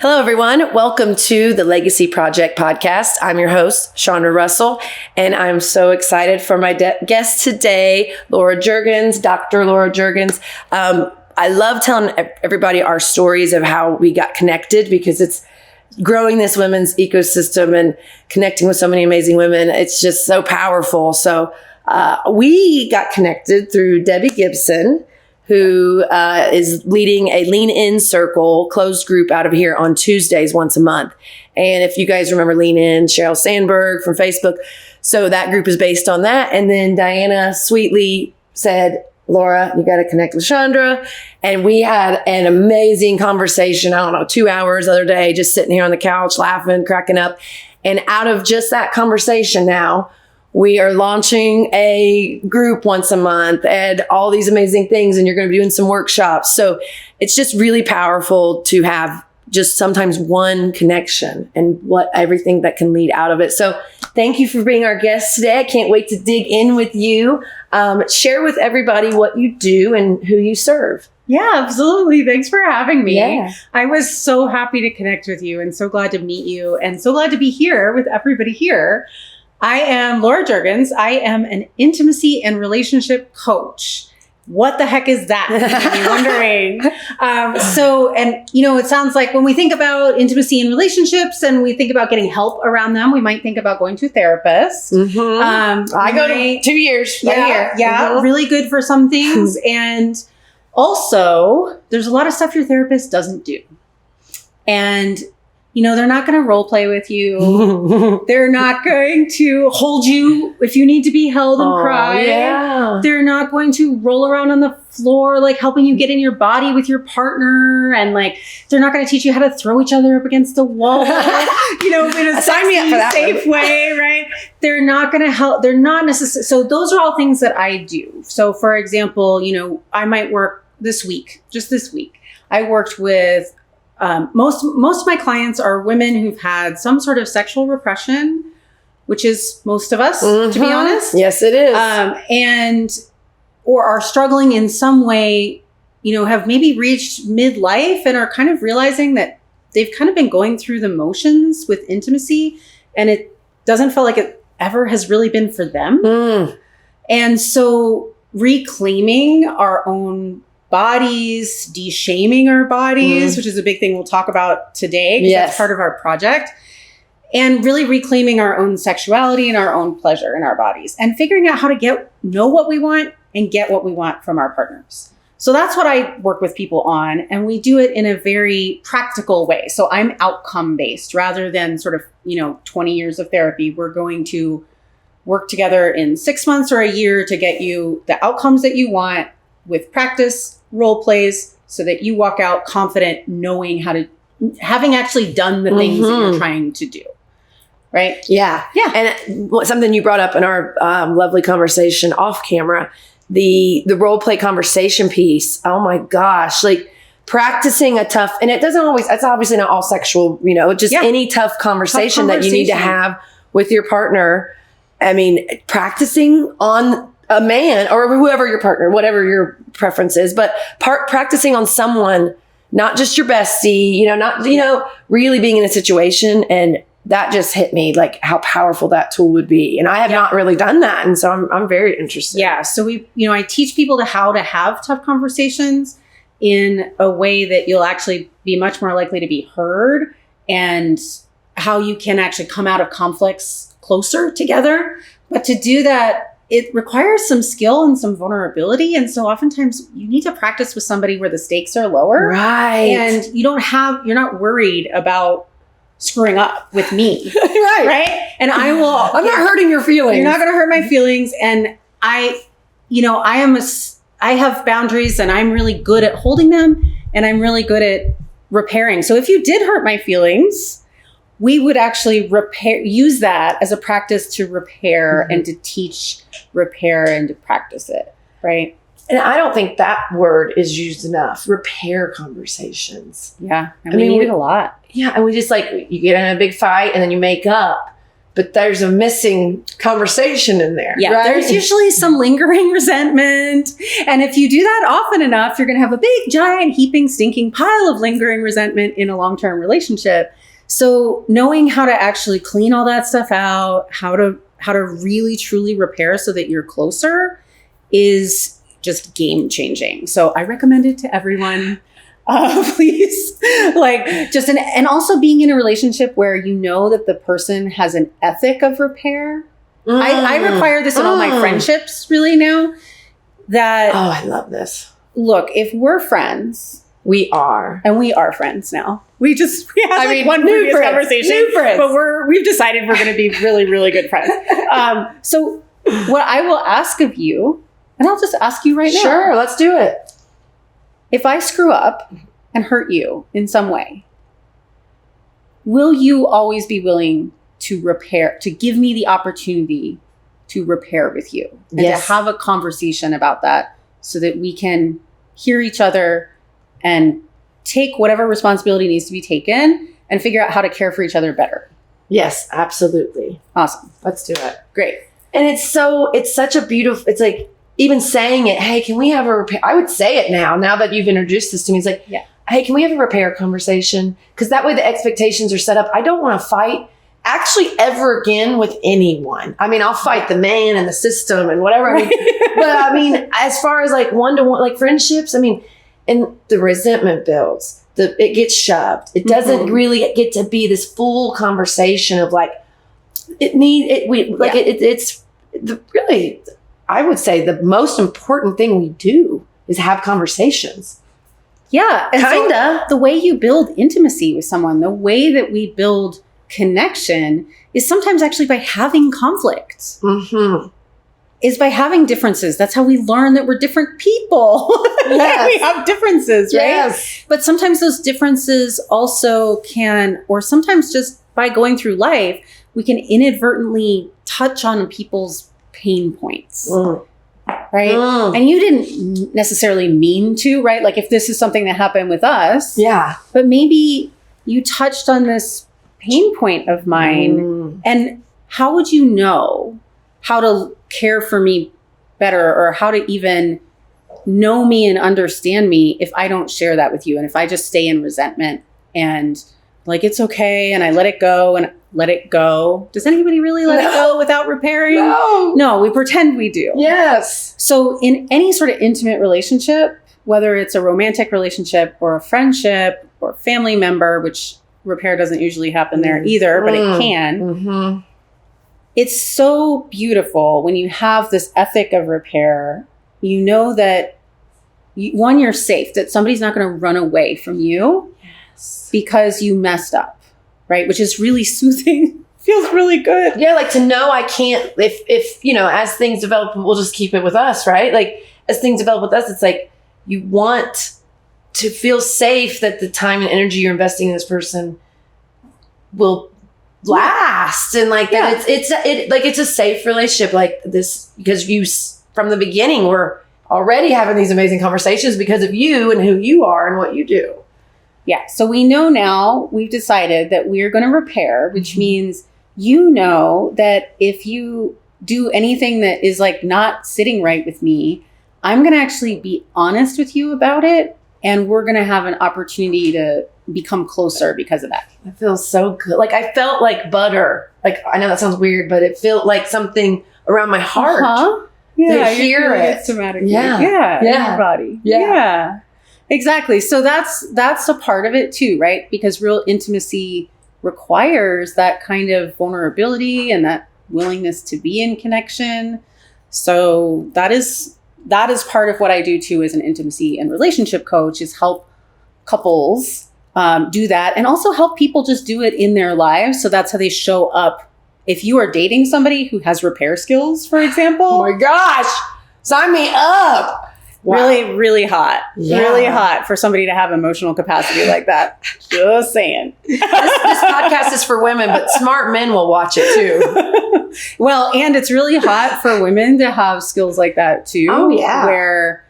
Hello, everyone. Welcome to the Legacy Project podcast. I'm your host, Chandra Russell, and I'm so excited for my guest today, Laura Jurgens, Dr. Laura Jurgens. I love telling everybody our stories of how we got connected because it's growing this women's ecosystem and connecting with so many amazing women. It's just so powerful. So we got connected through Debbie Gibson, who is leading a Lean In Circle closed group out of here on Tuesdays once a month. And if you guys remember Lean In, Sheryl Sandberg from Facebook. So that group is based on that. And then Diana sweetly said, Laura, you got to connect with Chandra. And we had an amazing conversation, 2 hours the other day, just sitting here on the couch, laughing, cracking up. And out of just that conversation now, we are launching a group once a month and all these amazing things. And you're going to be doing some workshops. So it's just really powerful to have just sometimes one connection and everything that can lead out of it. So thank you for being our guest today. I can't wait to dig in with you. Share with everybody what you do and who you serve. Yeah, absolutely. Thanks for having me. Yeah. I was so happy to connect with you and so glad to meet you and so glad to be here with everybody here. I am Laura Jurgens. I am an intimacy and relationship coach. What the heck is that? You're wondering. It sounds like when we think about intimacy and relationships and we think about getting help around them, we might think about going to a therapist. Mm-hmm. I go to 2 years. Yeah, Mm-hmm. Really good for some things. And also, there's a lot of stuff your therapist doesn't do. And they're not going to role play with you. They're not going to hold you if you need to be held and cry. Yeah. They're not going to roll around on the floor, helping you get in your body with your partner. And they're not going to teach you how to throw each other up against the wall, in a safe way, right? They're not going to help. They're not necessarily. So those are all things that I do. So for example, I might work this week, I worked with most of my clients are women who've had some sort of sexual repression, which is most of us, to be honest. Yes, it is. Or are struggling in some way, have maybe reached midlife and are kind of realizing that they've kind of been going through the motions with intimacy and it doesn't feel like it ever has really been for them. And so reclaiming our own bodies, deshaming our bodies, which is a big thing we'll talk about today because that's part of our project, and really reclaiming our own sexuality and our own pleasure in our bodies and figuring out how to know what we want and get what we want from our partners. So that's what I work with people on, and we do it in a very practical way. So I'm outcome based rather than sort of 20 years of therapy. We're going to work together in 6 months or a year to get you the outcomes that you want with practice, role plays, so that you walk out confident, knowing having actually done the things that you're trying to do. Right? Yeah. Yeah. And something you brought up in our lovely conversation off camera, the role play conversation piece. Oh my gosh. Practicing a tough, and it's obviously not all sexual, any tough conversation that you need to have with your partner. I mean, practicing on a man or whoever your partner, whatever your preference is, but practicing on someone, not just your bestie, really being in a situation. And that just hit me how powerful that tool would be. And I have not really done that. And so I'm very interested. Yeah. So I teach people how to have tough conversations in a way that you'll actually be much more likely to be heard and how you can actually come out of conflicts closer together. But to do that, it requires some skill and some vulnerability. And so oftentimes you need to practice with somebody where the stakes are lower. Right. And you're not worried about screwing up with me. Right. And I'm not hurting your feelings. You're not going to hurt my feelings. And I have boundaries and I'm really good at holding them and I'm really good at repairing. So if you did hurt my feelings, we would actually use that as a practice to repair and to teach, repair, and to practice it, right? And I don't think that word is used enough. Repair conversations. Yeah. And we need it a lot. Yeah. And we just you get in a big fight and then you make up. but there's a missing conversation in there. Yeah, right? there's usually some lingering resentment. And if you do that often enough, you're going to have a big, giant, heaping, stinking pile of lingering resentment in a long-term relationship. So knowing how to actually clean all that stuff out, how to really, truly repair so that you're closer is just game changing. So I recommend it to everyone. Please, and also being in a relationship where you know that the person has an ethic of repair. I require this in all my friendships really now. That I love this. Look, if we're friends, we are friends now. We had one previous conversation, but we've decided we're going to be really, really good friends. So what I will ask of you, and I'll just ask you right now. Sure, let's do it. If I screw up and hurt you in some way, will you always be willing to repair, to give me the opportunity to repair with you? And to have a conversation about that so that we can hear each other and take whatever responsibility needs to be taken and figure out how to care for each other better. Yes, absolutely. Awesome. Let's do it. Great. And it's such a beautiful, it's like, even saying it, hey, can we have a repair? I would say it now that you've introduced this to me. It's like, hey, can we have a repair conversation? Because that way the expectations are set up. I don't want to fight actually ever again with anyone. I mean, I'll fight the man and the system and whatever. I mean, but I mean, as far as like one-to-one, like friendships, I mean, and the resentment builds. It gets shoved. It doesn't really get to be this full conversation of like, it's really, I would say the most important thing we do is have conversations. Yeah. Kinda. So the way you build intimacy with someone, the way that we build connection is sometimes actually by having conflicts. Is by having differences. That's how we learn that we're different people. Yes. We have differences, right? Yes. But sometimes those differences also can, or sometimes just by going through life, we can inadvertently touch on people's pain points, right? And you didn't necessarily mean to, right? Like if this is something that happened with us, but maybe you touched on this pain point of mine, and how would you know how to care for me better, or how to even know me and understand me if I don't share that with you, and if I just stay in resentment and like it's okay and I let it go and let it go? Does anybody really let it go without repairing? No, we pretend we do. Yes. So in any sort of intimate relationship, whether it's a romantic relationship or a friendship or a family member, which repair doesn't usually happen there either, but it can. It's so beautiful when you have this ethic of repair. You know that, you're safe, that somebody's not going to run away from you because you messed up. Right? Which is really soothing. Feels really good. Yeah, like to know I can't, if as things develop, we'll just keep it with us, right? Like as things develop with us, it's like you want to feel safe that the time and energy you're investing in this person will last. And like that it's a safe relationship like this, because from the beginning, we're already having these amazing conversations because of you and who you are and what you do. Yeah. So we know now, we've decided that we're going to repair, which means that if you do anything that is like not sitting right with me, I'm going to actually be honest with you about it. And we're going to have an opportunity to become closer because of that. It feels so good. Like I felt like butter. Like I know that sounds weird, but it felt like something around my heart. Yeah. To hear it. Somatically. Yeah. In your body. Yeah. Exactly. So that's a part of it too, right? Because real intimacy requires that kind of vulnerability and that willingness to be in connection. So that is part of what I do too as an intimacy and relationship coach, is help couples do that, and also help people just do it in their lives. So that's how they show up. If you are dating somebody who has repair skills, for example. Oh my gosh, sign me up. Wow. Really, really hot. Yeah. Really hot for somebody to have emotional capacity like that. Just saying. This podcast is for women, but smart men will watch it too. Well, and it's really hot for women to have skills like that too. Oh, yeah. Where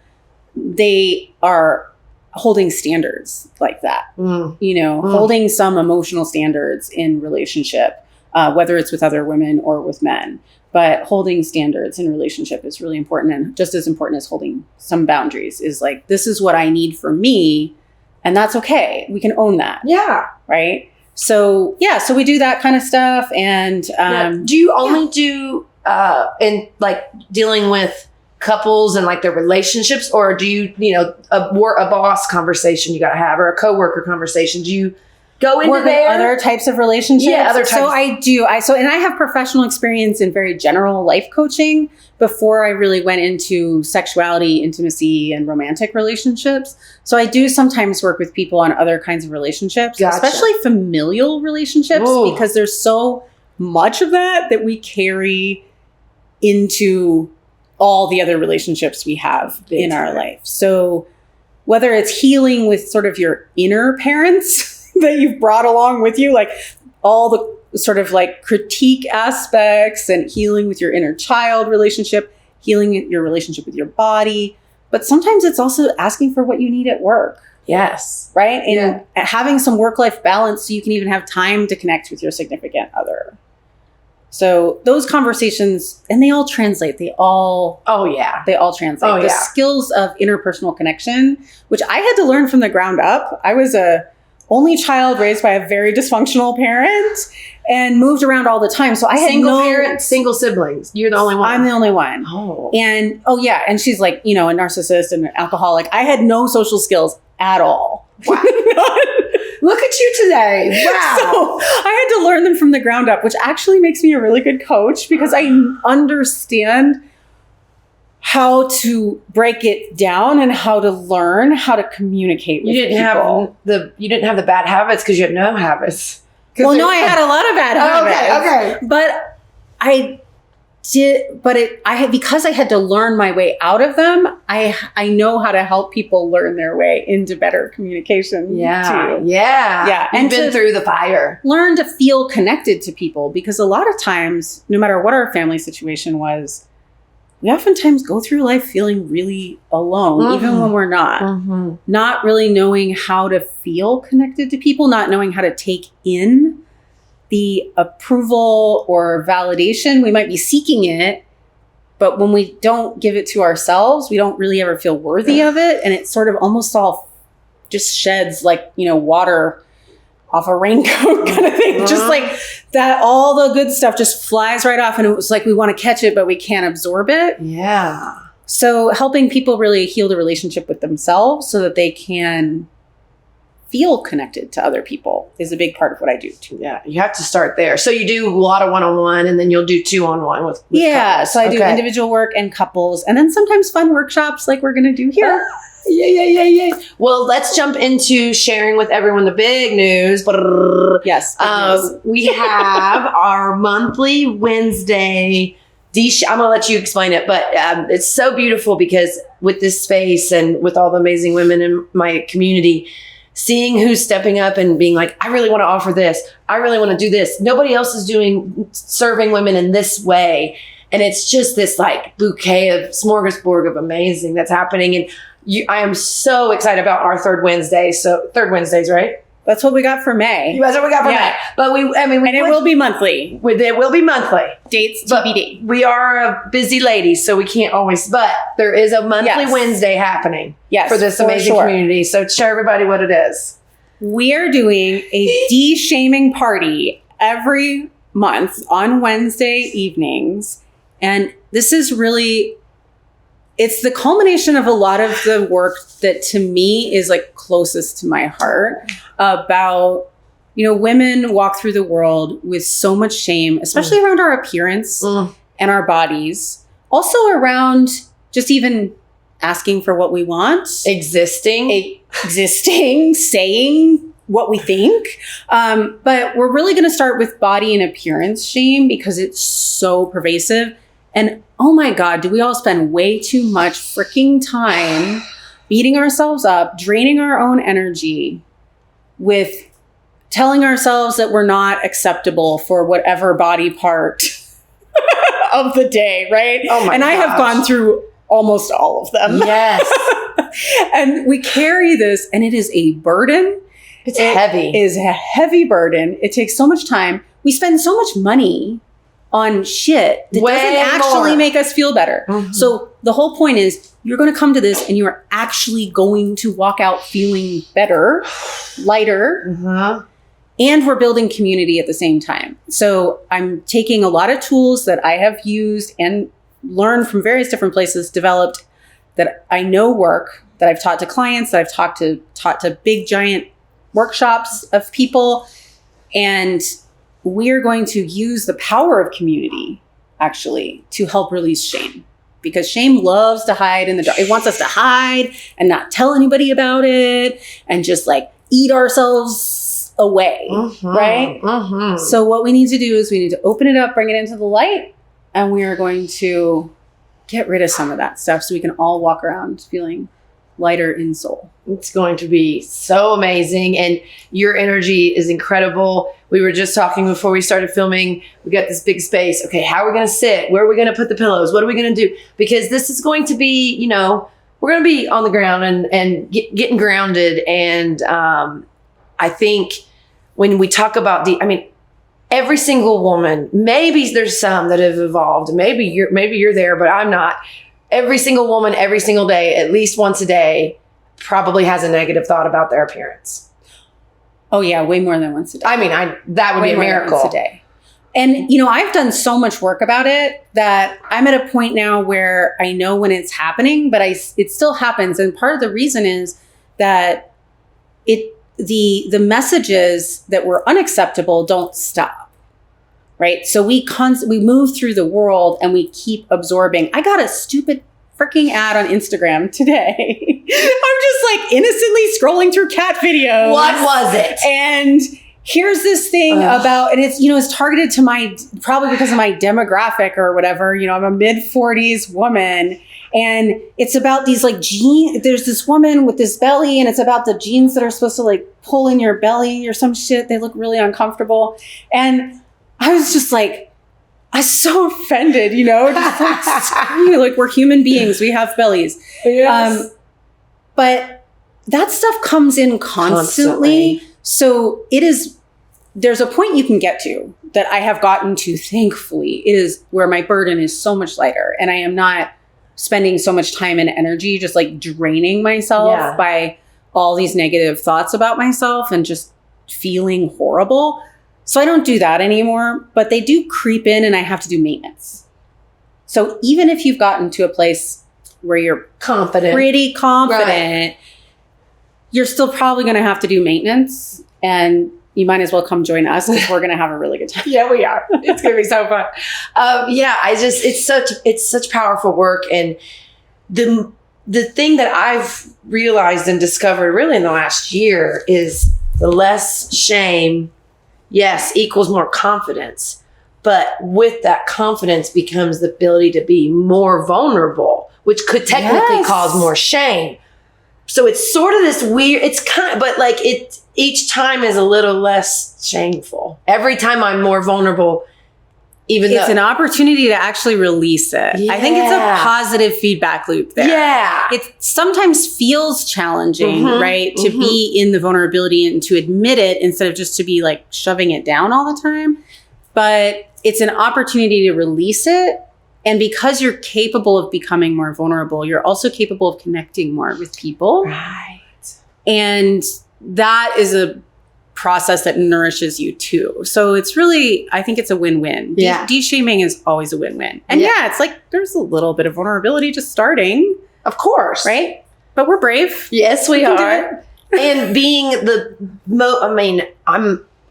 they are holding standards like that. Holding some emotional standards in relationship. whether it's with other women or with men. But holding standards in relationship is really important. And just as important as holding some boundaries is like, this is what I need for me. And that's okay. We can own that. Yeah. Right. So, so we do that kind of stuff. And now, do you only do in like dealing with couples and like their relationships, or do you, a boss conversation you got to have, or a coworker conversation? Do you go into work with other types of relationships? Yeah, other types. So I do. And I have professional experience in very general life coaching before I really went into sexuality, intimacy, and romantic relationships. So I do sometimes work with people on other kinds of relationships, especially familial relationships, because there's so much of that we carry into all the other relationships we have in our life. So whether it's healing with sort of your inner parents that you've brought along with you, like all the sort of like critique aspects, and healing with your inner child relationship, healing your relationship with your body. But sometimes it's also asking for what you need at work. Yes. Right? And having some work-life balance so you can even have time to connect with your significant other. So those conversations, and they all translate. They all translate. The skills of interpersonal connection, which I had to learn from the ground up. I was a only child raised by a very dysfunctional parent and moved around all the time. So I had parents, single siblings. You're the only one. I'm the only one. Oh. And and she's like, a narcissist and an alcoholic. I had no social skills at all. Wow. Look at you today. Wow. So I had to learn them from the ground up, which actually makes me a really good coach because I understand how to break it down and how to learn how to communicate with people. You didn't have the bad habits because you had no habits. Well, no, I had a lot of bad habits. Okay. But I did, because I had to learn my way out of them, I know how to help people learn their way into better communication too. Yeah. And you've been through the fire. Learn to feel connected to people, because a lot of times, no matter what our family situation was, we oftentimes go through life feeling really alone, even when we're not. Not really knowing how to feel connected to people, not knowing how to take in the approval or validation. We might be seeking it, but when we don't give it to ourselves, we don't really ever feel worthy of it. And it sort of almost all just sheds like, water off a raincoat kind of thing. Just like that, all the good stuff just flies right off. And it was like, we want to catch it, but we can't absorb it. Yeah. So helping people really heal the relationship with themselves so that they can feel connected to other people is a big part of what I do too. Yeah. You have to start there. So you do a lot of one-on-one, and then you'll do 2-on-1 with couples. So I do individual work and couples, and then sometimes fun workshops like we're going to do here. Yeah. Well, let's jump into sharing with everyone the big news. Yes. We have our monthly Wednesday. I'm going to let you explain it, but it's so beautiful because with this space and with all the amazing women in my community, seeing who's stepping up and being like, I really want to offer this. I really want to do this. Nobody else is serving women in this way. And it's just this like bouquet of smorgasbord of amazing that's happening. And I am so excited about our third Wednesday. So third Wednesdays, right? That's what we got for May. That's what we got for May. But it will be monthly. It will be monthly. Dates TBD. We are busy ladies, so we can't always. But there is a monthly Wednesday happening for this amazing community. So share everybody what it is. We are doing a deshaming party every month on Wednesday evenings, and this is really. It's the culmination of a lot of the work that to me is like closest to my heart about, women walk through the world with so much shame, especially around our appearance and our bodies. Also around just even asking for what we want. Existing, saying what we think. But we're really going to start with body and appearance shame because it's so pervasive. And oh my God, do we all spend way too much freaking time beating ourselves up, draining our own energy with telling ourselves that we're not acceptable for whatever body part of the day, right? Oh my And I have gone through almost all of them. Yes. And we carry this, and it is a burden. It's heavy. It is a heavy burden. It takes so much time. we spend so much money on shit that doesn't actually make us feel better. Mm-hmm. So the whole point is you're going to come to this and you are actually going to walk out feeling better, lighter, mm-hmm. and we're building community at the same time. So I'm taking a lot of tools that I have used and learned from various different places, developed that I know work, that I've taught to clients, that I've taught to big giant workshops of people. And we're going to use the power of community actually to help release shame, because shame loves to hide in the dark. It wants us to hide and not tell anybody about it and just like eat ourselves away. Mm-hmm, right? Mm-hmm. So what we need to do is we need to open it up, bring it into the light, and we are going to get rid of some of that stuff so we can all walk around feeling lighter in soul. It's going to be so amazing. And your energy is incredible. We were just talking before we started filming. We got this big space. Okay, how are we going to sit? Where are we going to put the pillows? What are we going to do? Because this is going to be, you know, we're going to be on the ground and getting grounded. And I think when we talk about every single woman, maybe there's some that have evolved. Maybe you're there, but I'm not. Every single woman, every single day, at least once a day, probably has a negative thought about their appearance. Oh yeah, way more than once a day. I mean, that would be a miracle. Once a day. And you know, I've done so much work about it that I'm at a point now where I know when it's happening, but it still happens. And part of the reason is that the messages that were unacceptable don't stop. Right. So we move through the world and we keep absorbing. I got a stupid freaking ad on Instagram today. I'm just like innocently scrolling through cat videos. What was it? And here's this thing about, and it's, you know, it's targeted to probably because of my demographic or whatever. You know, I'm a mid-40s woman. And it's about these like jeans. There's this woman with this belly and it's about the jeans that are supposed to like pull in your belly or some shit. They look really uncomfortable. And I was just like, I was so offended, you know, just like we're human beings. We have bellies. Yes. But that stuff comes in constantly. So there's a point you can get to that I have gotten to, thankfully, is where my burden is so much lighter and I am not spending so much time and energy just like draining myself by all these negative thoughts about myself and just feeling horrible. So I don't do that anymore, but they do creep in and I have to do maintenance. So even if you've gotten to a place where you're pretty confident, right, you're still probably going to have to do maintenance, and you might as well come join us because we're going to have a really good time. Yeah, we are. It's going to be so fun. It's such powerful work. And the thing that I've realized and discovered really in the last year is the less shame, yes, equals more confidence. But with that confidence becomes the ability to be more vulnerable, which could technically cause more shame. So it's sort of this weird, but like each time is a little less shameful. Every time I'm more vulnerable, it's an opportunity to actually release it. Yeah. I think it's a positive feedback loop there. Yeah. It sometimes feels challenging, right? To be in the vulnerability and to admit it instead of just to be like shoving it down all the time. But it's an opportunity to release it. And because you're capable of becoming more vulnerable, you're also capable of connecting more with people. Right. And that is a process that nourishes you too. So it's really, I think it's a win-win. Yeah. De-shaming is always a win-win. And it's like there's a little bit of vulnerability just starting. Of course. Right? But we're brave. Yes, we are. And being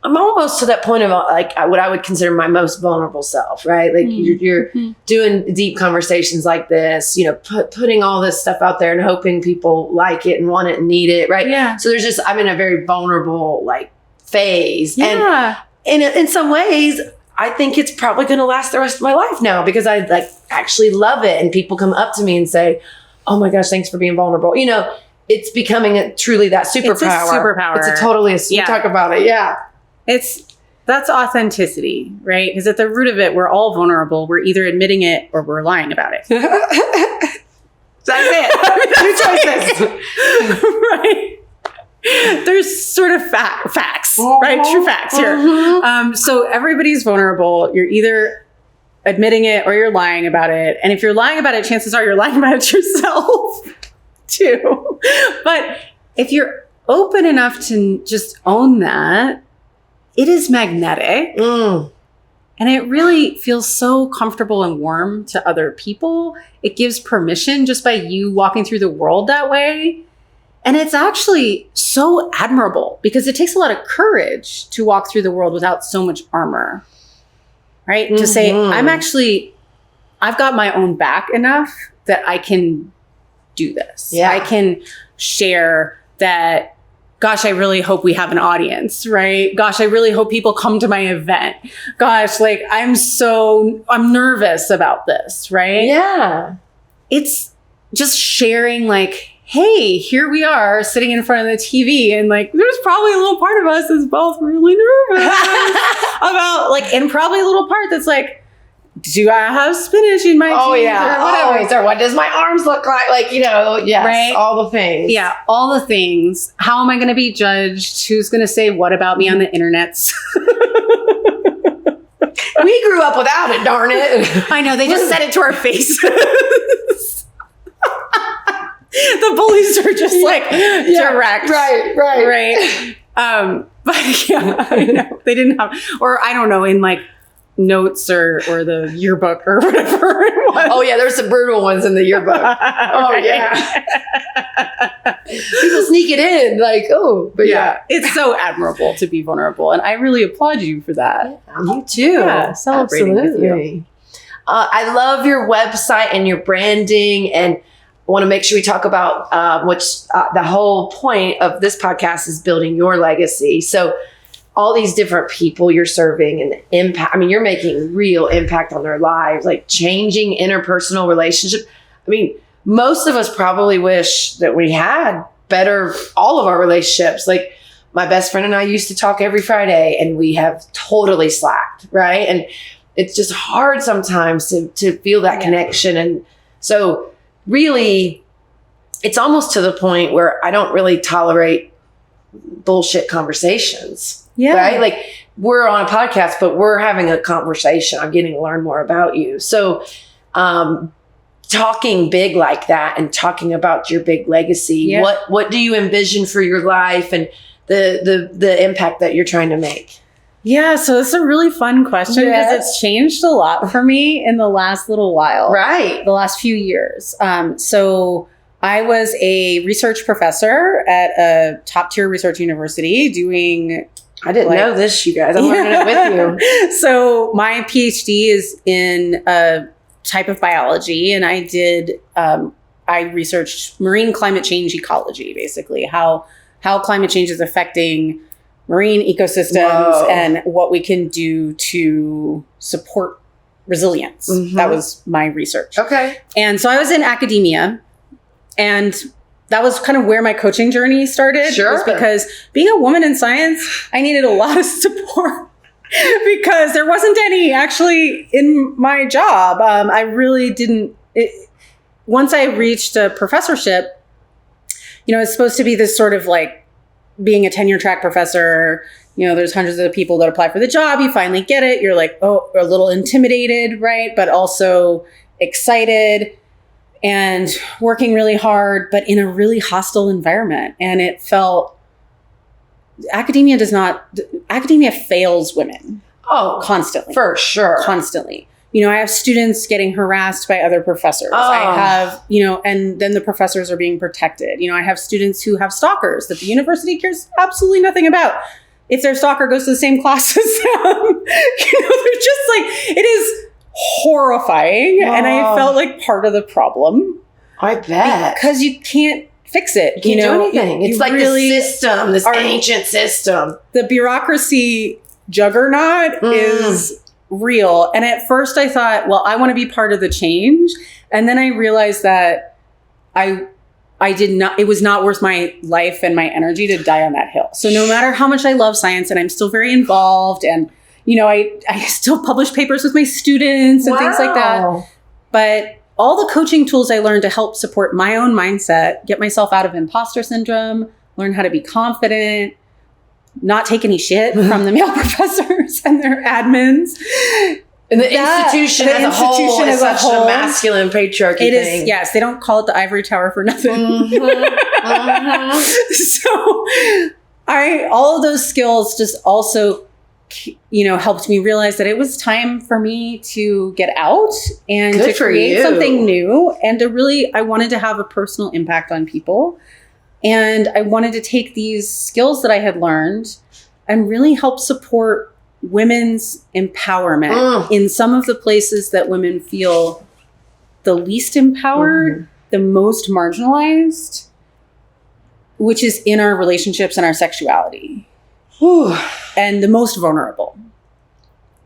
I'm almost to that point of like what I would consider my most vulnerable self, right? Like you're doing deep conversations like this, you know, putting all this stuff out there and hoping people like it and want it and need it, right? Yeah. So I'm in a very vulnerable like phase. Yeah. And in some ways, I think it's probably going to last the rest of my life now because I like actually love it. And people come up to me and say, oh my gosh, thanks for being vulnerable. You know, it's becoming truly that superpower. It's a superpower. We talk about it. Yeah. That's authenticity, right? Because at the root of it, we're all vulnerable. We're either admitting it or we're lying about it. That's it. Two choices. Right. there's sort of facts, right? True facts here. So everybody's vulnerable. You're either admitting it or you're lying about it. And if you're lying about it, chances are you're lying about it yourself too. But if you're open enough to just own that, it is magnetic. And it really feels so comfortable and warm to other people. It gives permission just by you walking through the world that way. And it's actually so admirable because it takes a lot of courage to walk through the world without so much armor, right? To say, I've got my own back enough that I can do this. Yeah. I can share that. Gosh, I really hope we have an audience, right? Gosh, I really hope people come to my event. Gosh, like I'm nervous about this, right? Yeah. It's just sharing like, hey, here we are sitting in front of the TV and like, there's probably a little part of us that's both really nervous about like, and probably a little part that's like, do I have spinach in my teeth? Oh, yeah. Or whatever. Always. Or what does my arms look like? Like, yes, right? all the things. Yeah, all the things. How am I going to be judged? Who's going to say what about me on the internets? We grew up without it, darn it. I know, they just said it to our face. The bullies are just like direct. Right. But yeah, I know. They didn't have, or I don't know, in like notes or the yearbook or whatever it was. Oh yeah, there's some brutal ones in the yearbook. Oh yeah. People sneak it in like, but yeah. It's so admirable to be vulnerable. And I really applaud you for that. Yeah, you too. Yeah, celebrating with you. I love your website and your branding, and I want to make sure we talk about the whole point of this podcast is building your legacy. So all these different people you're serving and the impact. I mean, you're making real impact on their lives, like changing interpersonal relationships. I mean, most of us probably wish that we had better, all of our relationships. Like my best friend and I used to talk every Friday and we have totally slacked, right? And it's just hard sometimes to feel that connection. And so really, it's almost to the point where I don't really tolerate bullshit conversations. Yeah. Right? Like we're on a podcast, but we're having a conversation. I'm getting to learn more about you. So talking big like that and talking about your big legacy, what do you envision for your life and the impact that you're trying to make? Yeah, so it's a really fun question because it's changed a lot for me in the last little while. Right. The last few years. So I was a research professor at a top tier research university doing... I didn't know this, you guys. I'm learning it with you. So my PhD is in a type of biology, and I researched marine climate change ecology, basically, how climate change is affecting marine ecosystems and what we can do to support resilience. Mm-hmm. That was my research. Okay. And so I was in academia, and that was kind of where my coaching journey started. Sure. Was because being a woman in science, I needed a lot of support because there wasn't any actually in my job. I really didn't. Once I reached a professorship, it's supposed to be this sort of like being a tenure track professor. There's hundreds of people that apply for the job. You finally get it. You're like, a little intimidated, right? But also excited. And working really hard, but in a really hostile environment. And it felt, academia fails women. Oh, constantly. For sure. Constantly. I have students getting harassed by other professors. I have, and then the professors are being protected. I have students who have stalkers that the university cares absolutely nothing about. If their stalker goes to the same class as them, they're just like, it is horrifying. And I felt like part of the problem. I bet. Because you can't fix it. You can't do anything. It's like really this system, this ancient system. The bureaucracy juggernaut is real. And at first I thought, well, I want to be part of the change. And then I realized that it was not worth my life and my energy to die on that hill. So no matter how much I love science, and I'm still very involved, and I still publish papers with my students and things like that. But all the coaching tools I learned to help support my own mindset, get myself out of imposter syndrome, learn how to be confident, not take any shit from the male professors and their admins. And the institution as a whole is such a masculine patriarchy thing. It is, yes. They don't call it the ivory tower for nothing. So all of those skills just also, helped me realize that it was time for me to get out and to create something new. And I wanted to have a personal impact on people. And I wanted to take these skills that I had learned and really help support women's empowerment in some of the places that women feel the least empowered, the most marginalized, which is in our relationships and our sexuality. And the most vulnerable,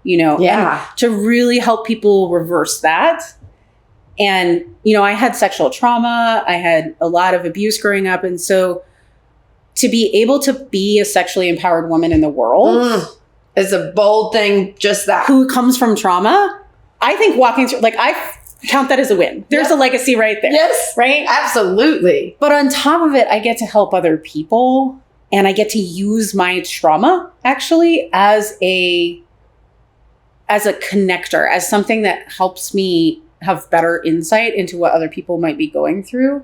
to really help people reverse that. And, I had sexual trauma. I had a lot of abuse growing up. And so to be able to be a sexually empowered woman in the world is a bold thing, just that. Who comes from trauma, I think walking through, I count that as a win. There's a legacy right there. Yes. Right? Absolutely. But on top of it, I get to help other people, and I get to use my trauma actually as a connector, as something that helps me have better insight into what other people might be going through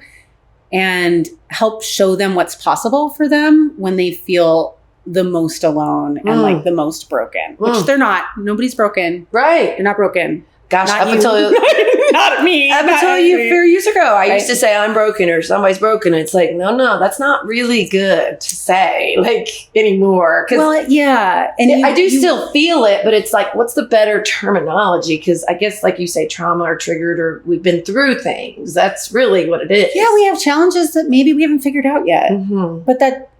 and help show them what's possible for them when they feel the most alone and the most broken, which they're not. Nobody's broken. Right. They're not broken. Gosh, not up until not me. Up until a few years ago, I used to say I'm broken or somebody's broken. It's like, no, that's not really good to say anymore. Well, yeah. And I do still feel it, but it's like, what's the better terminology? Because I guess, like you say, trauma or triggered or we've been through things. That's really what it is. Yeah, we have challenges that maybe we haven't figured out yet. But that,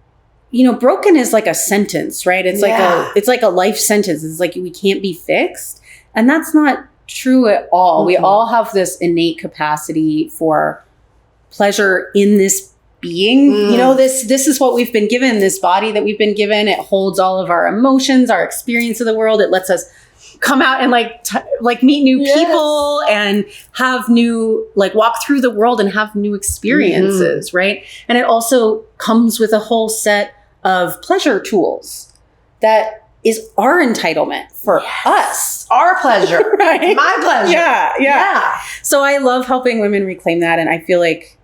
broken is like a sentence, right? It's like a life sentence. It's like we can't be fixed. And that's not true at all. We all have this innate capacity for pleasure in this being. This is what we've been given, this body that we've been given. It holds all of our emotions, our experience of the world. It lets us come out and meet new people and have new, walk through the world and have new experiences, right? And it also comes with a whole set of pleasure tools that is our entitlement for us. Our pleasure. Right? My pleasure. Yeah. So I love helping women reclaim that. And I feel like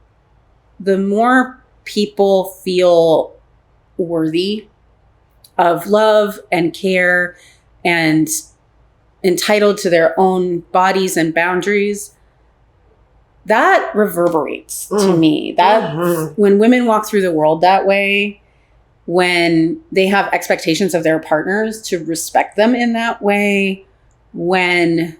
the more people feel worthy of love and care and entitled to their own bodies and boundaries, that reverberates to me. That when women walk through the world that way, when they have expectations of their partners to respect them in that way, when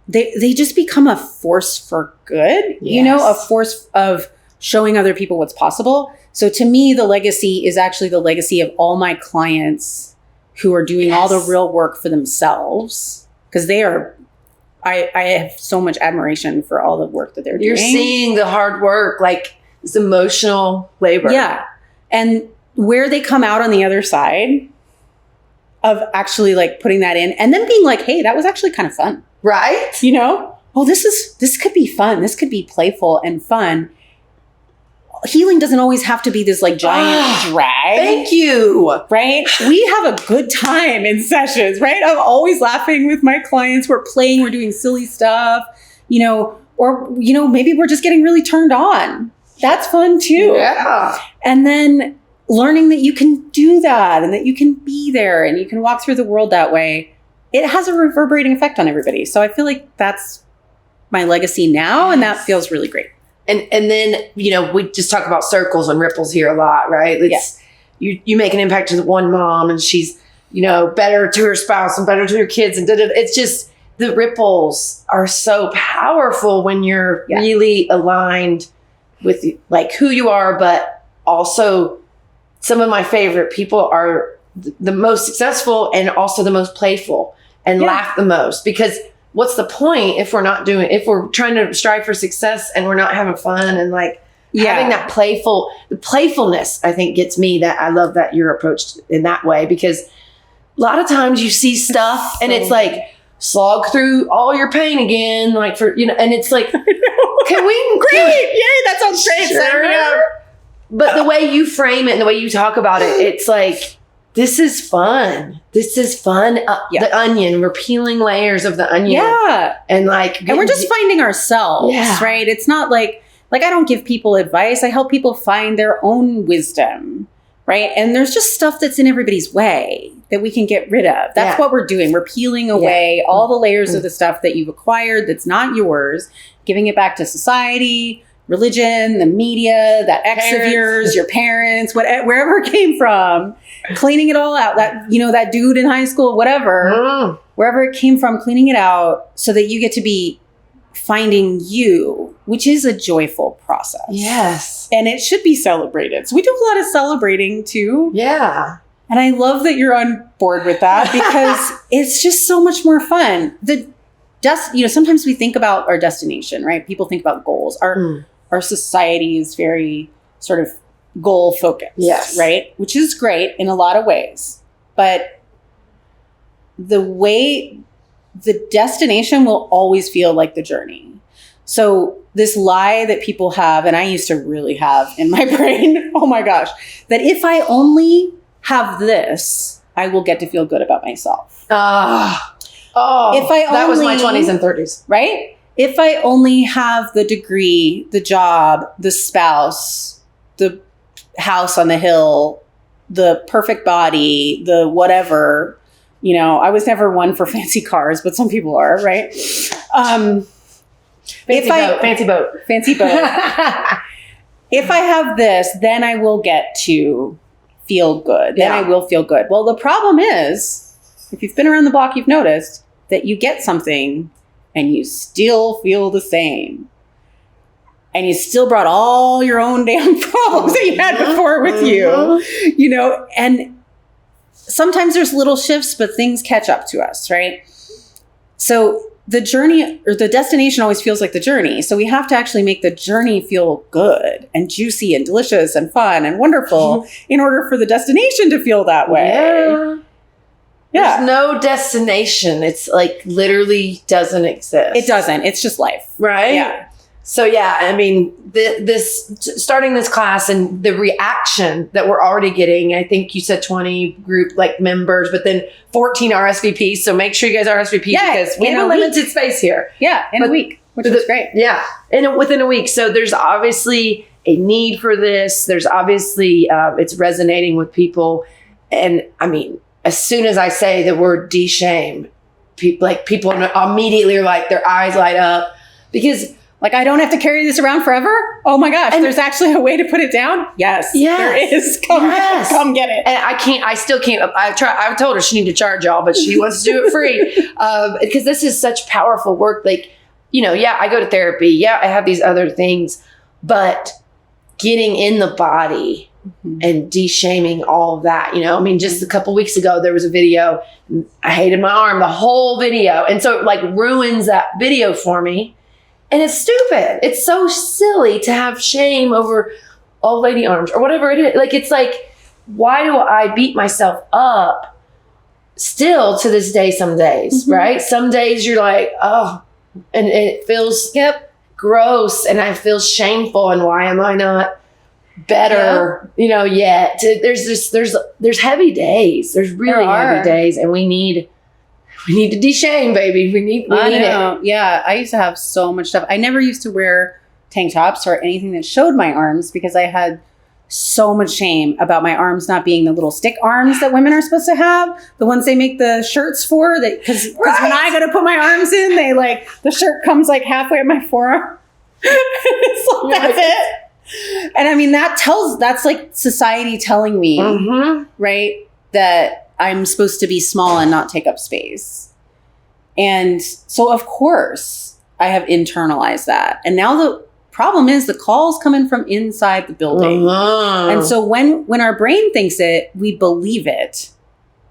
they just become a force for good, a force of showing other people what's possible. So to me, the legacy is actually the legacy of all my clients who are doing all the real work for themselves, because I have so much admiration for all the work that they're doing. You're seeing the hard work, this emotional labor. Yeah. And where they come out on the other side of actually putting that in and then being hey, that was actually kind of fun. Right. This could be fun. This could be playful and fun. Healing doesn't always have to be this giant drag. Thank you. Right. We have a good time in sessions, right? I'm always laughing with my clients. We're playing, we're doing silly stuff, or, maybe we're just getting really turned on. That's fun too. Yeah. And then learning that you can do that and that you can be there and you can walk through the world that way, it has a reverberating effect on everybody. So I feel like that's my legacy now, and that feels really great. And then, we just talk about circles and ripples here a lot, right? You make an impact to the one mom and she's, better to her spouse and better to her kids. And it's just, the ripples are so powerful when you're really aligned with who you are, but also some of my favorite people are the most successful and also the most playful and laugh the most, because what's the point if we're trying to strive for success and we're not having fun and having that playfulness, I think gets me. That I love that you're approached in that way, because a lot of times you see stuff and it's slog through all your pain again, and it's can we great, yay, that sounds great. Sure. But the way you frame it and the way you talk about it, it's like, this is fun. This is fun. The onion, we're peeling layers of the onion. Yeah. And like, and we're just finding ourselves, right? It's not like I don't give people advice. I help people find their own wisdom, right? And there's just stuff that's in everybody's way that we can get rid of. That's what we're doing. We're peeling away all the layers of the stuff that you've acquired that's not yours, giving it back to society, religion, the media, that ex of yours, your parents, wherever it came from, cleaning it all out. That, that dude in high school, whatever, wherever it came from, cleaning it out so that you get to be finding you, which is a joyful process. Yes. And it should be celebrated. So we do a lot of celebrating too. Yeah. And I love that you're on board with that because it's just so much more fun. Sometimes we think about our destination, right? People think about goals. Our society is very sort of goal focused, right? Which is great in a lot of ways. But the destination will always feel like the journey. So this lie that people have, and I used to really have in my brain, oh my gosh, that if I only have this, I will get to feel good about myself. That was my 20s and 30s. Right? If I only have the degree, the job, the spouse, the house on the hill, the perfect body, the whatever, I was never one for fancy cars, but some people are, right? Fancy boat. If I have this, then I will get to feel good. Then I will feel good. Well, the problem is, if you've been around the block, you've noticed that you get something and you still feel the same. And you still brought all your own damn problems that you had before with you, and sometimes there's little shifts, but things catch up to us, right? So the journey or the destination always feels like the journey. So we have to actually make the journey feel good and juicy and delicious and fun and wonderful in order for the destination to feel that way. Yeah. There's no destination. It's like literally doesn't exist. It doesn't. It's just life. Right? Yeah. So starting this class and the reaction that we're already getting, I think you said 20 group members, but then 14 RSVPs. So make sure you guys RSVP because we have a limited space here. Yeah. In a week, which is great. Yeah. Within a week. So there's obviously a need for this. There's obviously, it's resonating with people. And I mean, as soon as I say the word deshame, people immediately are like, their eyes light up because I don't have to carry this around forever. Oh my gosh, there's actually a way to put it down. Yes, there is. Come get it. And I still can't. I told her she needed to charge y'all, but she wants to do it free. Because this is such powerful work. I go to therapy. Yeah, I have these other things, but getting in the body and de-shaming all of that, just a couple weeks ago, there was a video. I hated my arm, the whole video. And so it ruins that video for me. And it's stupid. It's so silly to have shame over old lady arms or whatever it is. It's why do I beat myself up still to this day some days, right? Some days you're like, oh, and it feels gross and I feel shameful and why am I not better, yet? There's heavy days. There's really heavy days and we need to de-shame, baby. We need it. Yeah. I used to have so much stuff. I never used to wear tank tops or anything that showed my arms because I had so much shame about my arms not being the little stick arms that women are supposed to have. The ones they make the shirts for. Because when I go to put my arms in, the shirt comes halfway at my forearm. It's that's it. And I mean, that's society telling me, right, that I'm supposed to be small and not take up space. And so, of course, I have internalized that. And now the problem is the calls come in from inside the building. And so when our brain thinks it, we believe it.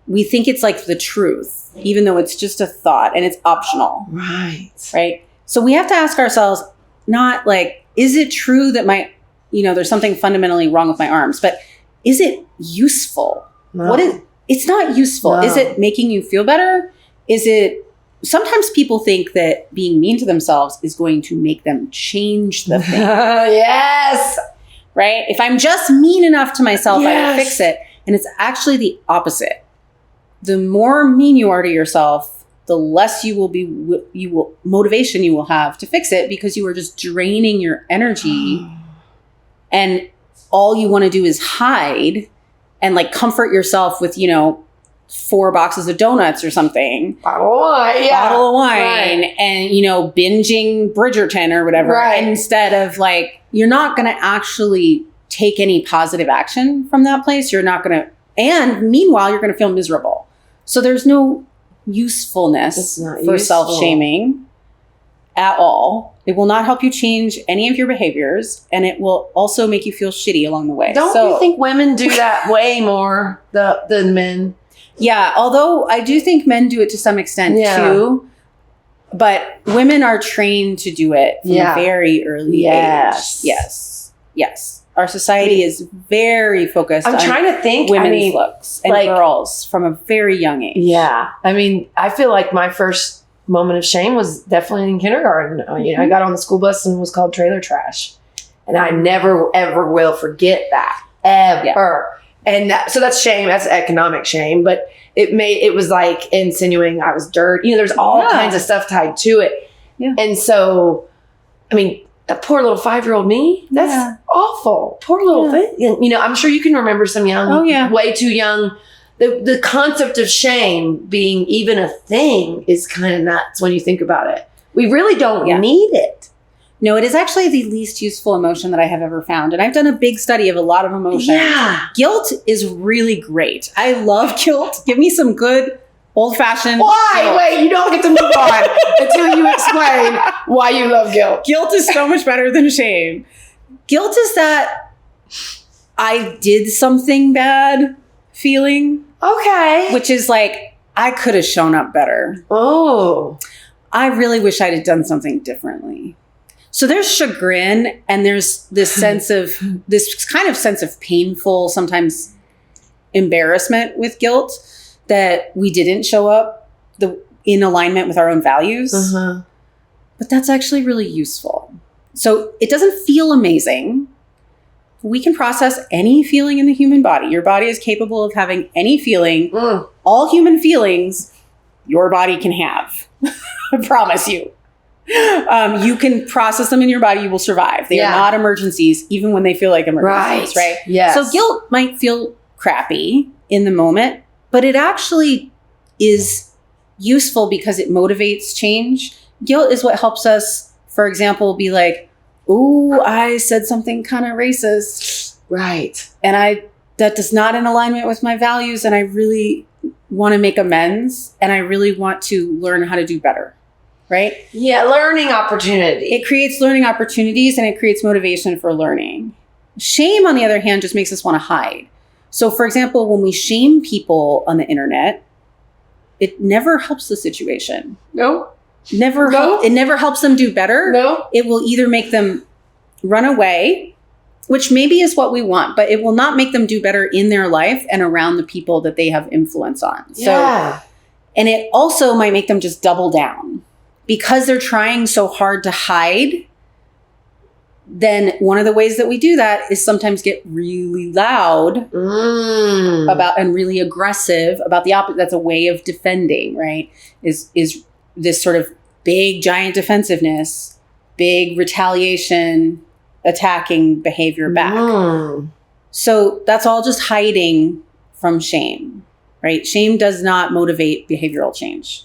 We think it's the truth, even though it's just a thought and it's optional. Right. Right. So we have to ask ourselves, not is it true that there's something fundamentally wrong with my arms, but is it useful? No. It's not useful. No. Is it making you feel better? Sometimes people think that being mean to themselves is going to make them change the thing. Yes. right? If I'm just mean enough to myself, I will Yes. fix it. And it's actually the opposite. The more mean you are to yourself, the less motivation you will have to fix it, because you are just draining your energy and all you want to do is hide and like comfort yourself with, 4 boxes of donuts or something. Bottle of wine. Yeah. Bottle of wine Right. and, binging Bridgerton or whatever. Right. Instead of like, you're not going to actually take any positive action from that place. You're not going to, and meanwhile, you're going to feel miserable. So there's no usefulness It's not for useful. self-shaming at all. It will not help you change any of your behaviors, and it will also make you feel shitty along the way. Don't you think women do that way more than men? Yeah, although I do think men do it to some extent too. But women are trained to do it from a very early age. Yes. Our society is very focused on trying to think women's looks and girls from a very young age. Yeah. I feel like my first moment of shame was definitely in kindergarten. I got on the school bus and was called trailer trash. And I never, ever will forget that. Ever. Yeah. And so that's shame. That's economic shame. But it was like insinuating I was dirt. There's all kinds of stuff tied to it. Yeah. And so, that poor little 5-year-old me, that's awful. Poor little thing. I'm sure you can remember some young, way too young. The concept of shame being even a thing is kind of nuts when you think about it. We really don't need it. No, it is actually the least useful emotion that I have ever found. And I've done a big study of a lot of emotions. Yeah. Guilt is really great. I love guilt. Give me some good old-fashioned Why? guilt. Wait, you don't get to move on until you explain why you love guilt. Guilt is so much better than shame. Guilt is that I did something bad feeling. Okay. Which is like, I could have shown up better. Oh. I really wish I'd have done something differently. So there's chagrin and there's this kind of sense of painful, sometimes embarrassment with guilt that we didn't show up in alignment with our own values. Uh-huh. But that's actually really useful. So it doesn't feel amazing. We can process any feeling in the human body. Your body is capable of having any feeling. All human feelings your body can have. I promise you. You can process them in your body. You will survive. They are not emergencies, even when they feel like emergencies, right? Yes. So guilt might feel crappy in the moment, but it actually is useful because it motivates change. Guilt is what helps us, for example, be like, ooh, I said something kind of racist. Right. And that does not in alignment with my values. And I really want to make amends. And I really want to learn how to do better. Right? Yeah, learning opportunity. It creates learning opportunities and it creates motivation for learning. Shame, on the other hand, just makes us want to hide. So, for example, when we shame people on the internet, it never helps the situation. No. It never helps them do better. No. It will either make them run away, which maybe is what we want, but it will not make them do better in their life and around the people that they have influence on. Yeah. So, and it also might make them just double down. Because they're trying so hard to hide, then one of the ways that we do that is sometimes get really loud about and really aggressive about the opposite. That's a way of defending, right? Is this sort of big, giant defensiveness, big retaliation, attacking behavior back. So that's all just hiding from shame, right? Shame does not motivate behavioral change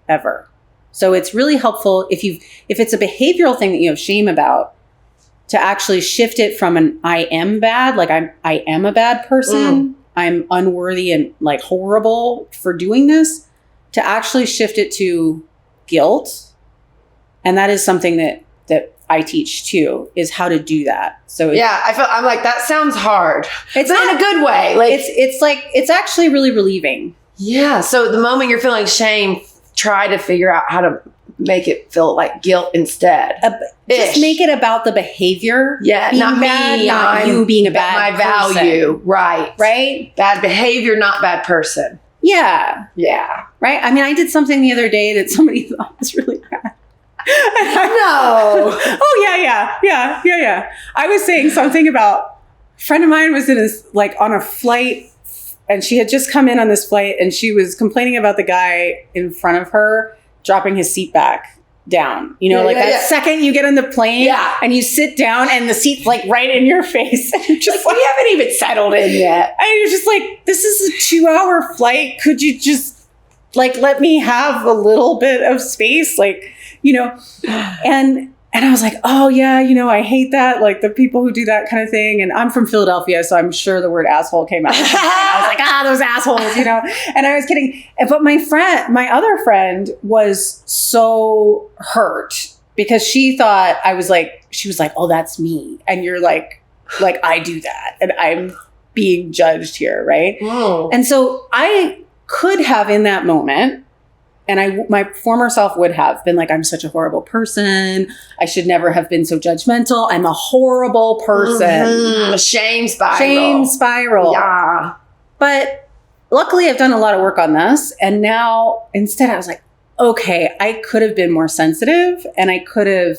ever. So it's really helpful if it's a behavioral thing that you have shame about, to actually shift it from an I am bad, like I am a bad person, I'm unworthy and like horrible for doing this, to actually shift it to guilt. And that is something that I teach too, is how to do that. So I'm like, that sounds hard. It's not in a good way. Like it's actually really relieving. Yeah. So the moment you're feeling shame, try to figure out how to make it feel like guilt instead. Just make it about the behavior. Yeah, being not bad, me. not you being a bad my value. person. Right. Bad behavior, not bad person. Yeah. Yeah. Right. I mean, I did something the other day that somebody thought was really bad. No. Oh, yeah. I was saying something about friend of mine was on a flight, and she had just come in on this flight, and she was complaining about the guy in front of her dropping his seat back down. Second you get on the plane and you sit down and the seat's like right in your face. And you're just we haven't even settled in yet. And you're just like, this is a 2-hour flight. Could you just let me have a little bit of space? And I was like, oh yeah, I hate that. Like the people who do that kind of thing. And I'm from Philadelphia, so I'm sure the word asshole came out. I was like, those assholes, And I was kidding. But my other friend was so hurt because she thought she was like, oh, that's me. And you're like I do that. And I'm being judged here, right? Whoa. And so I could have in that moment, and my former self would have been like, I'm such a horrible person. I should never have been so judgmental. I'm a horrible person. Mm-hmm. Shame spiral. Yeah. But luckily I've done a lot of work on this. And now instead I was like, okay, I could have been more sensitive, and I could have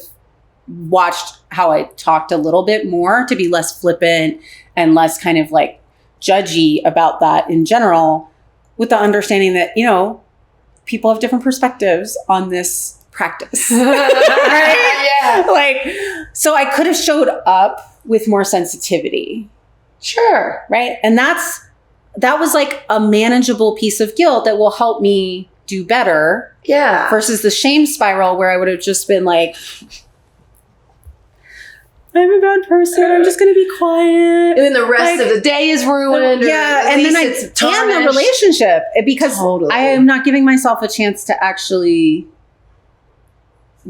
watched how I talked a little bit more to be less flippant and less kind of like judgy about that in general, with the understanding that, people have different perspectives on this practice. Right? Yeah. So I could have showed up with more sensitivity. Sure. Right. And that was like a manageable piece of guilt that will help me do better. Yeah. Versus the shame spiral where I would have just been like, I'm a bad person. I'm just going to be quiet. And then the rest of the day is ruined. Yeah. And then and the relationship, because I am not giving myself a chance to actually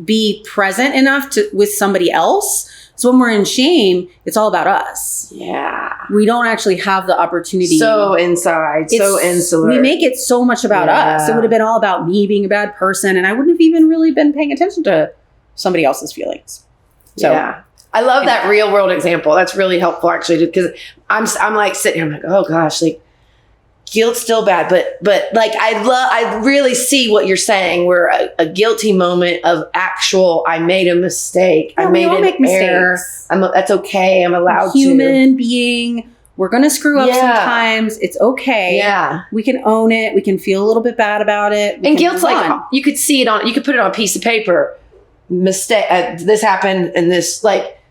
be present enough with somebody else. So when we're in shame, it's all about us. Yeah. We don't actually have the opportunity. So inside, so insular. We make it so much about us. It would have been all about me being a bad person, and I wouldn't have even really been paying attention to somebody else's feelings. So yeah. I love that real world example. That's really helpful actually, because I'm like sitting here, I'm like, oh gosh, like guilt's still bad, but like I really see what you're saying. Where a guilty moment of actual, I made a mistake. Yeah, I made an error. That's okay. I'm allowed to. Human being. We're going to screw up sometimes. It's okay. Yeah. We can own it. We can feel a little bit bad about it. And guilt's like, you could see it you could put it on a piece of paper. Mistake. This happened, and this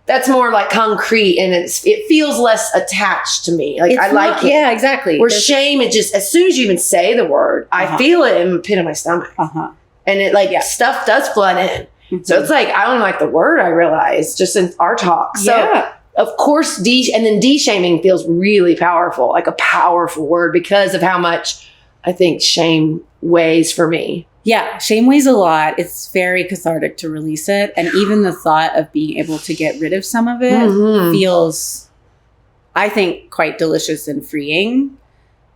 that's more like concrete, and it feels less attached to me. Like I like it. Yeah, exactly. Where shame, it just, as soon as you even say the word, I feel it in the pit of my stomach. And it stuff does flood in. Mm-hmm. So it's like, I don't like the word, I realize, just in our talk. So of course, and then de-shaming feels really powerful, like a powerful word, because of how much I think shame weighs for me. Yeah, shame weighs a lot. It's very cathartic to release it. And even the thought of being able to get rid of some of it feels, I think, quite delicious and freeing.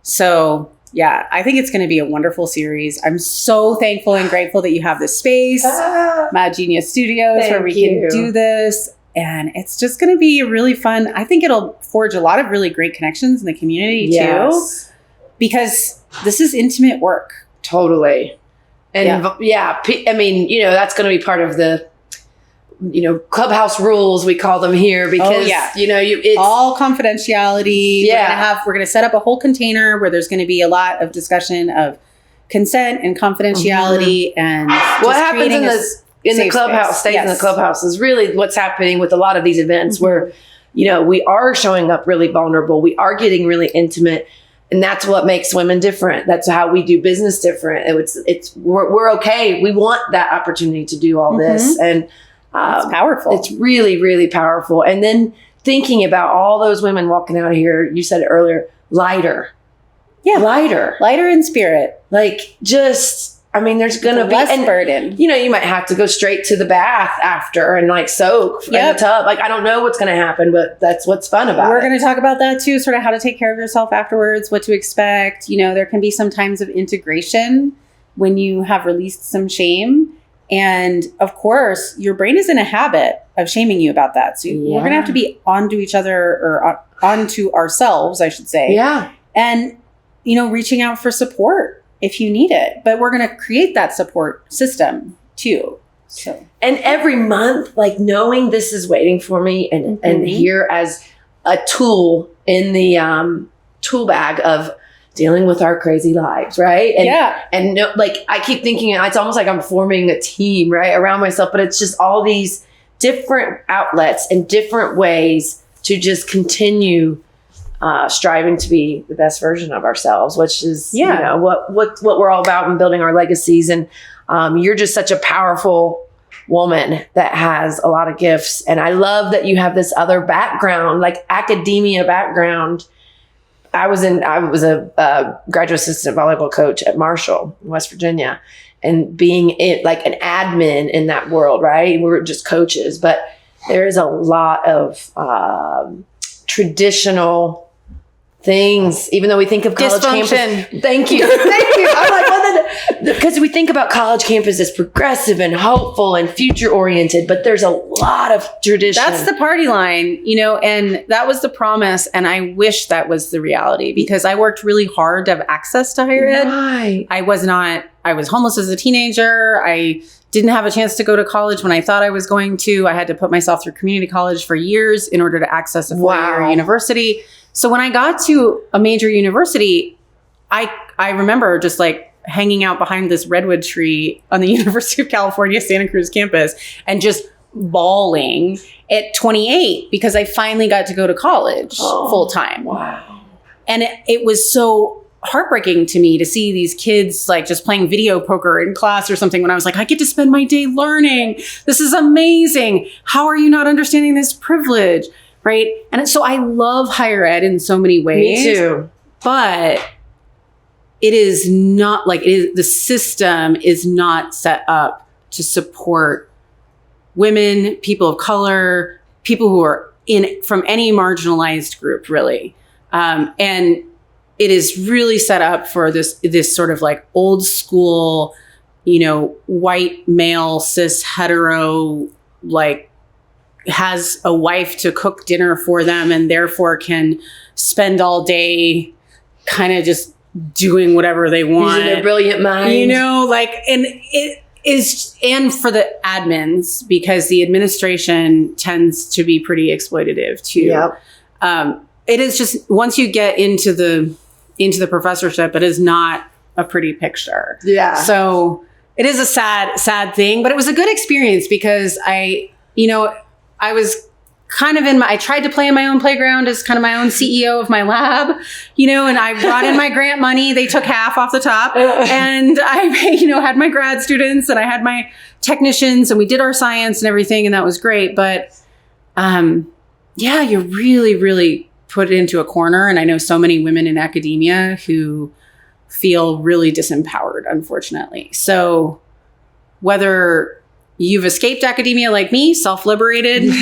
So yeah, I think it's going to be a wonderful series. I'm so thankful and grateful that you have this space, Mad Genius Studios, where we can do this. And it's just going to be really fun. I think it'll forge a lot of really great connections in the community too, because this is intimate work. Totally. And I mean, that's going to be part of the, clubhouse rules, we call them here, because, it's all confidentiality. Yeah. We're going to set up a whole container where there's going to be a lot of discussion of consent and confidentiality and what happens in the clubhouse stays in the clubhouse is really what's happening with a lot of these events where, we are showing up really vulnerable. We are getting really intimate. And that's what makes women different. That's how we do business different. We're okay. We want that opportunity to do all this. And it's powerful. It's really, really powerful. And then thinking about all those women walking out of here, you said it earlier, lighter. Yeah. Lighter in spirit. There's going to be less burden. You might have to go straight to the bath after and soak in the tub. I don't know what's going to happen, but that's what's fun about it. We're going to talk about that too, sort of how to take care of yourself afterwards, what to expect. There can be some times of integration when you have released some shame. And of course, your brain is in a habit of shaming you about that. So we're going to have to be onto each other, or onto ourselves, I should say. Yeah. And, reaching out for support if you need it. But we're going to create that support system too. So, and every month, knowing this is waiting for me and here as a tool in the tool bag of dealing with our crazy lives, right? And no, like I keep thinking it's almost like I'm forming a team, right, around myself, but it's just all these different outlets and different ways to just continue striving to be the best version of ourselves, which is you know what we're all about in building our legacies. And you're just such a powerful woman that has a lot of gifts, and I love that you have this other background, like academia background. I was a graduate assistant volleyball coach at Marshall, West Virginia, and being like an admin in that world, right? We were just coaches, but there is a lot of traditional things, even though we think of college campus. Thank you. I'm like, because we think about college campus as progressive and hopeful and future oriented, but there's a lot of tradition. That's the party line, and that was the promise. And I wish that was the reality, because I worked really hard to have access to higher ed. Right. I was homeless as a teenager. I didn't have a chance to go to college when I thought I was going to. I had to put myself through community college for years in order to access a four-year university. So when I got to a major university, I remember just like hanging out behind this redwood tree on the University of California, Santa Cruz campus, and just bawling at 28 because I finally got to go to college full time. Wow. And it was so heartbreaking to me to see these kids like just playing video poker in class or something, when I was like, I get to spend my day learning. This is amazing. How are you not understanding this privilege? Right. And so I love higher ed in so many ways. Me too. But it is not like the system is not set up to support women, people of color, people who are from any marginalized group, really. And it is really set up for this sort of like old school, white male, cis hetero, like, has a wife to cook dinner for them and therefore can spend all day kind of just doing whatever they want. Using their brilliant mind. And it is, and for the admins, because the administration tends to be pretty exploitative too. Yep. It is just, once you get into the professorship, it is not a pretty picture. Yeah. So it is a sad thing, but it was a good experience because I was kind of I tried to play in my own playground as kind of my own CEO of my lab, and I brought in my grant money. They took half off the top, and I, had my grad students and I had my technicians, and we did our science and everything. And that was great. But, you're really, really put into a corner. And I know so many women in academia who feel really disempowered, unfortunately. So whether you've escaped academia like me, self-liberated, where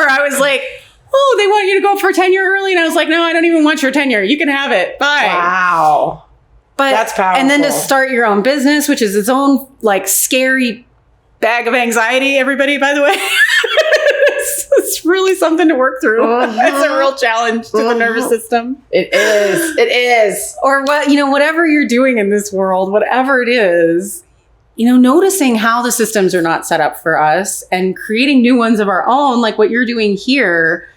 I was like, oh, they want you to go for tenure early. And I was like, no, I don't even want your tenure. You can have it. Bye. Wow. But that's powerful. And then to start your own business, which is its own like scary bag of anxiety, everybody, by the way. It's really something to work through. It's a real challenge to the nervous system. It is. Or whatever you're doing in this world, whatever it is, noticing how the systems are not set up for us and creating new ones of our own, like what you're doing here,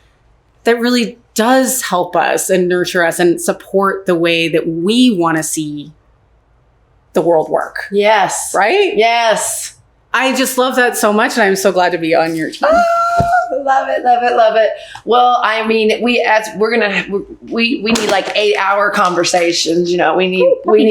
that really does help us and nurture us and support the way that we want to see the world work. Yes. Right? Yes. I just love that so much, and I'm so glad to be on your team. Love it. Well, I mean, we need like 8-hour conversations. We need a sweetie.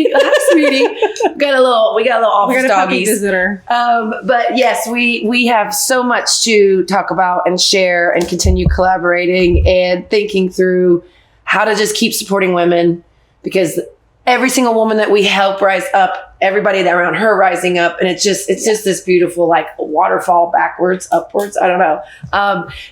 We got a little office doggies visitor. But yes, we have so much to talk about and share and continue collaborating and thinking through how to just keep supporting women, because every single woman that we help rise up, everybody that around her rising up. And it's just this beautiful, like waterfall backwards, upwards. I don't know.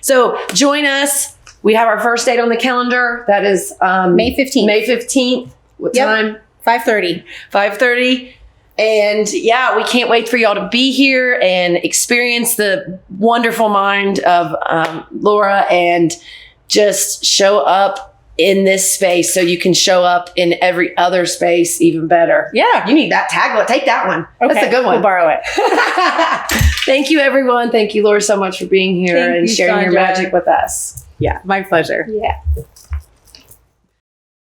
So join us. We have our first date on the calendar. That is May 15th. May 15th. What time? 5:30. 5:30. And we can't wait for y'all to be here and experience the wonderful mind of Laura and just show up in this space so you can show up in every other space even better. Yeah. You need that tagline. Take that one. Okay, That's a good one. We'll borrow it. Thank you, everyone. Thank you, Laura, so much for being here Thank and you, sharing your Sandra. magic with us. Yeah, my pleasure. Yeah.